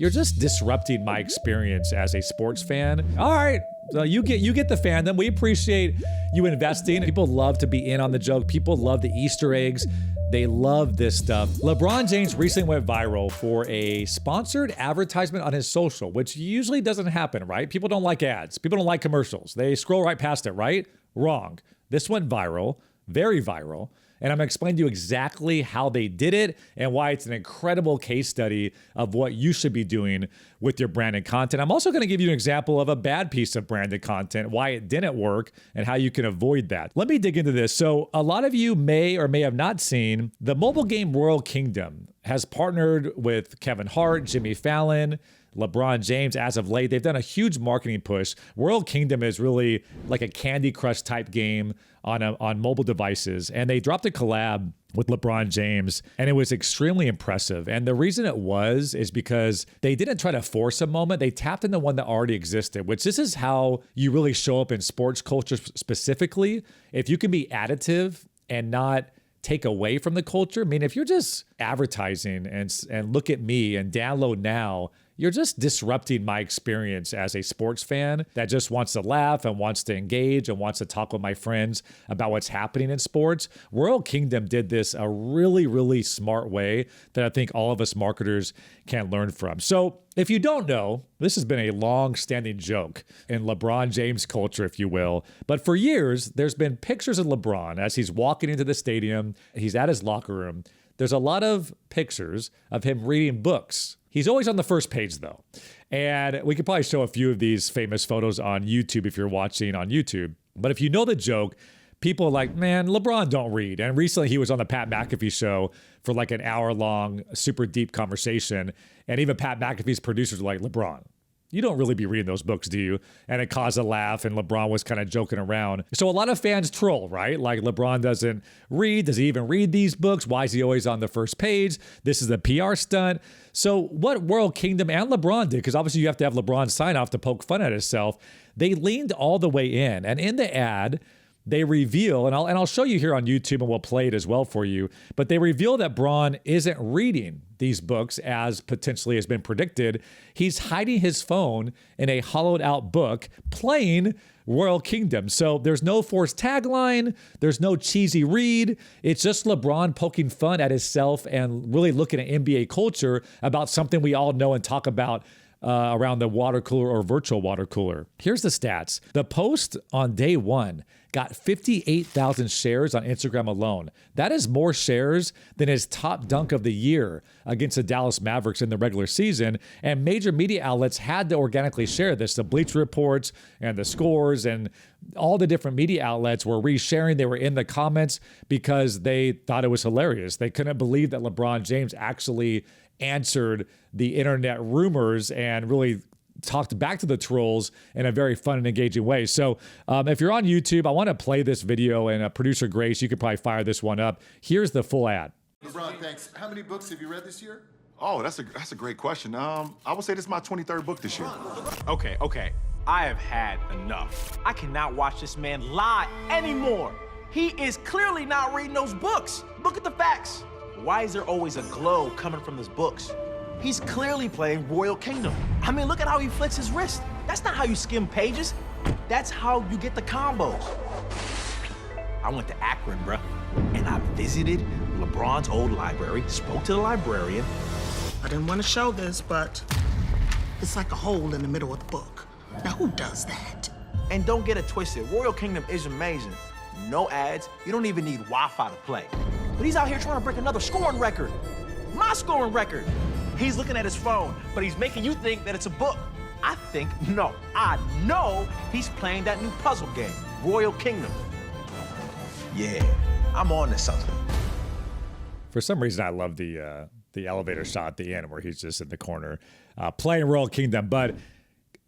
You're just disrupting my experience as a sports fan. All right, so you get the fandom. We appreciate you investing. People love to be in on the joke. People love the Easter eggs. They love this stuff. LeBron James recently went viral for a sponsored advertisement on his social, which usually doesn't happen, right? People don't like ads. People don't like commercials. They scroll right past it, right? Wrong. This went viral, very viral. And I'm gonna explain to you exactly how they did it and why it's an incredible case study of what you should be doing with your branded content. I'm also gonna give you an example of a bad piece of branded content, why it didn't work, and how you can avoid that. Let me dig into this. So a lot of you may or may have not seen the mobile game Royal Kingdom has partnered with Kevin Hart, Jimmy Fallon, LeBron James as of late. They've done a huge marketing push. World Kingdom is really like a Candy Crush type game on mobile devices. And they dropped a collab with LeBron James, and it was extremely impressive. And the reason it was is because they didn't try to force a moment. They tapped into one that already existed, which this is how you really show up in sports culture specifically. If you can be additive and not take away from the culture. I mean, if you're just advertising and look at me and download now, you're just disrupting my experience as a sports fan that just wants to laugh and wants to engage and wants to talk with my friends about what's happening in sports. Royal Kingdom did this a really, really smart way that I think all of us marketers can learn from. So if you don't know, this has been a long-standing joke in LeBron James culture, if you will. But for years, there's been pictures of LeBron as he's walking into the stadium. He's at his locker room. There's a lot of pictures of him reading books. He's always on the first page, though. And we could probably show a few of these famous photos on YouTube if you're watching on YouTube. But if you know the joke, people are like, man, LeBron don't read. And recently he was on the Pat McAfee show for like an hour-long, super deep conversation. And even Pat McAfee's producers were like, LeBron, you don't really be reading those books, do you? And it caused a laugh, and LeBron was kind of joking around. So a lot of fans troll, right? Like, LeBron doesn't read. Does he even read these books? Why is he always on the first page? This is a PR stunt. So what World Kingdom and LeBron did, because obviously you have to have LeBron sign off to poke fun at himself, they leaned all the way in. And in the ad, they reveal, and I'll show you here on YouTube, and we'll play it as well for you, but they reveal that Bron isn't reading these books as potentially has been predicted. He's hiding his phone in a hollowed out book playing Royal Kingdom. So there's no forced tagline. There's no cheesy read. It's just LeBron poking fun at himself and really looking at NBA culture about something we all know and talk about around the water cooler or virtual water cooler. Here's the stats. The post on day one got 58,000 shares on Instagram alone. That is more shares than his top dunk of the year against the Dallas Mavericks in the regular season. And major media outlets had to organically share this. The Bleacher Reports and the Scores and all the different media outlets were resharing. They were in the comments because they thought it was hilarious. They couldn't believe that LeBron James actually answered the internet rumors and really talked back to the trolls in a very fun and engaging way. So if you're on YouTube, I want to play this video, and producer Grace, you could probably fire this one up. Here's the full ad. LeBron, thanks. How many books have you read this year? Oh, that's a great question. I would say this is my 23rd book this year. Okay. I have had enough. I cannot watch this man lie anymore. He is clearly not reading those books. Look at the facts. Why is there always a glow coming from his books? He's clearly playing Royal Kingdom. I mean, look at how he flicks his wrist. That's not how you skim pages. That's how you get the combos. I went to Akron, bruh, and I visited LeBron's old library, spoke to the librarian. I didn't want to show this, but it's like a hole in the middle of the book. Now, who does that? And don't get it twisted, Royal Kingdom is amazing. No ads, you don't even need Wi-Fi to play. But he's out here trying to break another scoring record. My scoring record. He's looking at his phone, but he's making you think that it's a book. I know he's playing that new puzzle game, Royal Kingdom. Yeah, I'm on to something. For some reason, I love the elevator shot at the end where he's just in the corner playing Royal Kingdom, but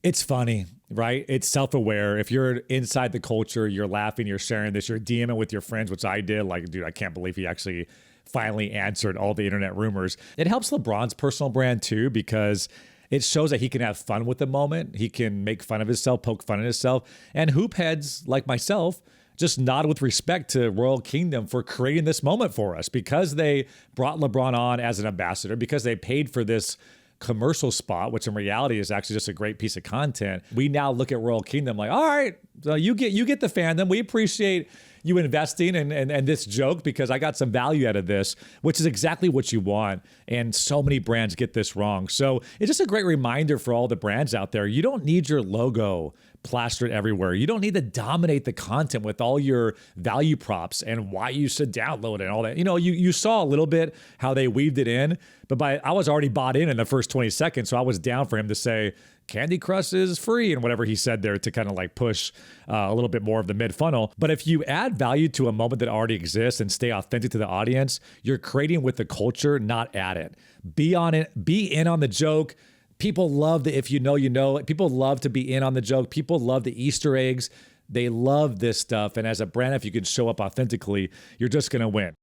it's funny, right? It's self-aware. If you're inside the culture, you're laughing, you're sharing this, you're DMing with your friends, which I did. Like, dude, I can't believe he actually finally answered all the internet rumors. It helps LeBron's personal brand too, because it shows that he can have fun with the moment. He can make fun of himself, poke fun at himself. And hoop heads like myself just nod with respect to Royal Kingdom for creating this moment for us, because they brought LeBron on as an ambassador, because they paid for this commercial spot, which in reality is actually just a great piece of content. We now look at Royal Kingdom like, all right, so you get the fandom. We appreciate you investing in this joke because I got some value out of this, which is exactly what you want. And so many brands get this wrong. So it's just a great reminder for all the brands out there. You don't need your logo plastered everywhere. You don't need to dominate the content with all your value props and why you should download it and all that. You know, you saw a little bit how they weaved it in, but I was already bought in the first 20 seconds. So I was down for him to say, Candy Crush is free and whatever he said there to kind of like push a little bit more of the mid funnel. But if you add value to a moment that already exists and stay authentic to the audience, you're creating with the culture, not at it. Be on it, be in on the joke. People love the, if you know, you know. People love to be in on the joke. People love the Easter eggs. They love this stuff. And as a brand, if you can show up authentically, you're just going to win.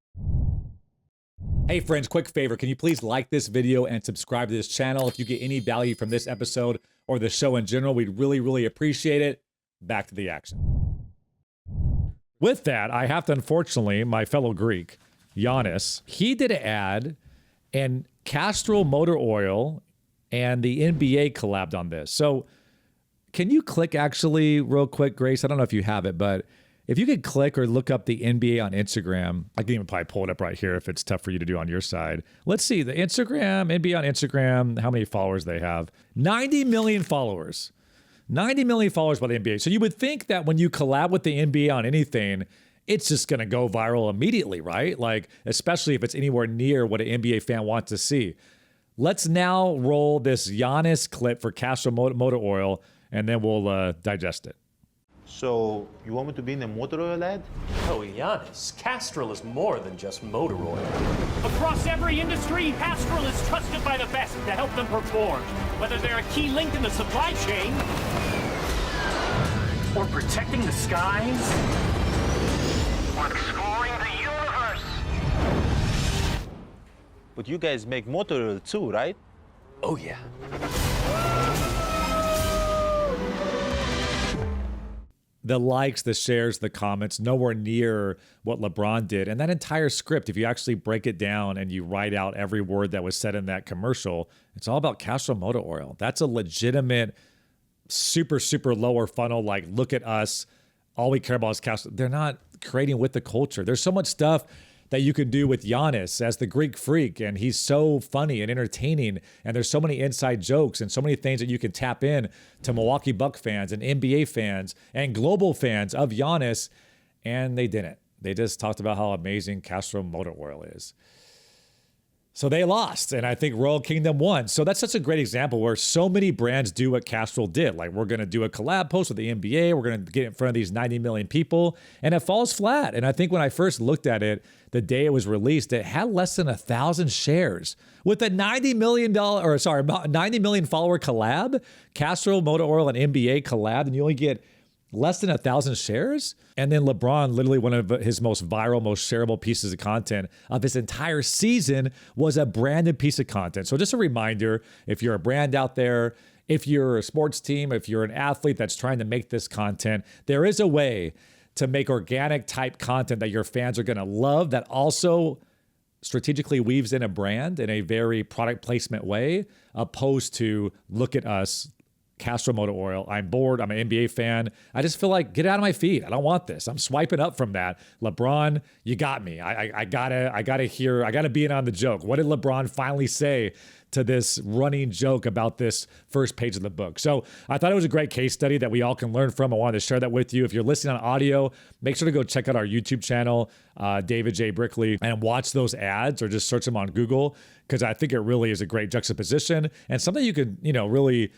Hey friends, quick favor. Can you please like this video and subscribe to this channel? If you get any value from this episode or the show in general, we'd really, really appreciate it. Back to the action. With that, I have to, unfortunately, my fellow Greek, Giannis, he did an ad and Castrol Motor Oil and the NBA collabed on this. So can you click actually real quick, Grace? I don't know if you have it, but if you could click or look up the NBA on Instagram, I can even probably pull it up right here if it's tough for you to do on your side. Let's see, the Instagram, NBA on Instagram, how many followers they have. 90 million followers. 90 million followers by the NBA. So you would think that when you collab with the NBA on anything, it's just going to go viral immediately, right? Like, especially if it's anywhere near what an NBA fan wants to see. Let's now roll this Giannis clip for Castrol Motor Oil, and then we'll digest it. So, you want me to be in the motor oil ad? Oh, Giannis, Castrol is more than just motor oil. Across every industry, Castrol is trusted by the best to help them perform. Whether they're a key link in the supply chain, or protecting the skies, or exploring the universe. But you guys make motor oil too, right? Oh, yeah. The likes, the shares, the comments, nowhere near what LeBron did. And that entire script, if you actually break it down and you write out every word that was said in that commercial, it's all about Castrol Motor Oil. That's a legitimate, super, super lower funnel. Like, look at us. All we care about is Castrol. They're not creating with the culture. There's so much stuff that you can do with Giannis as the Greek freak, and he's so funny and entertaining, and there's so many inside jokes and so many things that you can tap in to Milwaukee Bucks fans and NBA fans and global fans of Giannis, and they didn't. They just talked about how amazing Castrol Motor Oil is. So they lost, and I think Royal Kingdom won. So that's such a great example where so many brands do what Castrol did. Like, we're going to do a collab post with the NBA. We're going to get in front of these 90 million people, and it falls flat. And I think when I first looked at it, the day it was released, it had less than 1,000 shares. With a $90 million follower collab, Castrol Motor Oil and NBA collab, and you only get less than 1,000 shares. And then LeBron, literally one of his most viral, most shareable pieces of content of his entire season was a branded piece of content. So just a reminder, if you're a brand out there, if you're a sports team, if you're an athlete that's trying to make this content, there is a way to make organic type content that your fans are going to love that also strategically weaves in a brand in a very product placement way, opposed to look at us, Castrol Motor Oil. I'm bored. I'm an NBA fan. I just feel like, get out of my feed. I don't want this. I'm swiping up from that. LeBron, you got me. I gotta be in on the joke. What did LeBron finally say to this running joke about this first page of the book? So I thought it was a great case study that we all can learn from. I wanted to share that with you. If you're listening on audio, make sure to go check out our YouTube channel, David J. Brickley, and watch those ads or just search them on Google, because I think it really is a great juxtaposition and something you could, really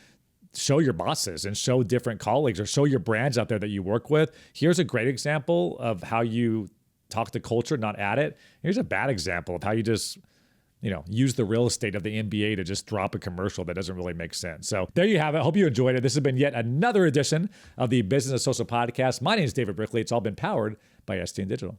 show your bosses and show different colleagues or show your brands out there that you work with. Here's a great example of how you talk to culture, not at it. Here's a bad example of how you just, use the real estate of the NBA to just drop a commercial that doesn't really make sense. So there you have it. Hope you enjoyed it. This has been yet another edition of the Business of Social podcast. My name is David Brickley. It's all been powered by STN Digital.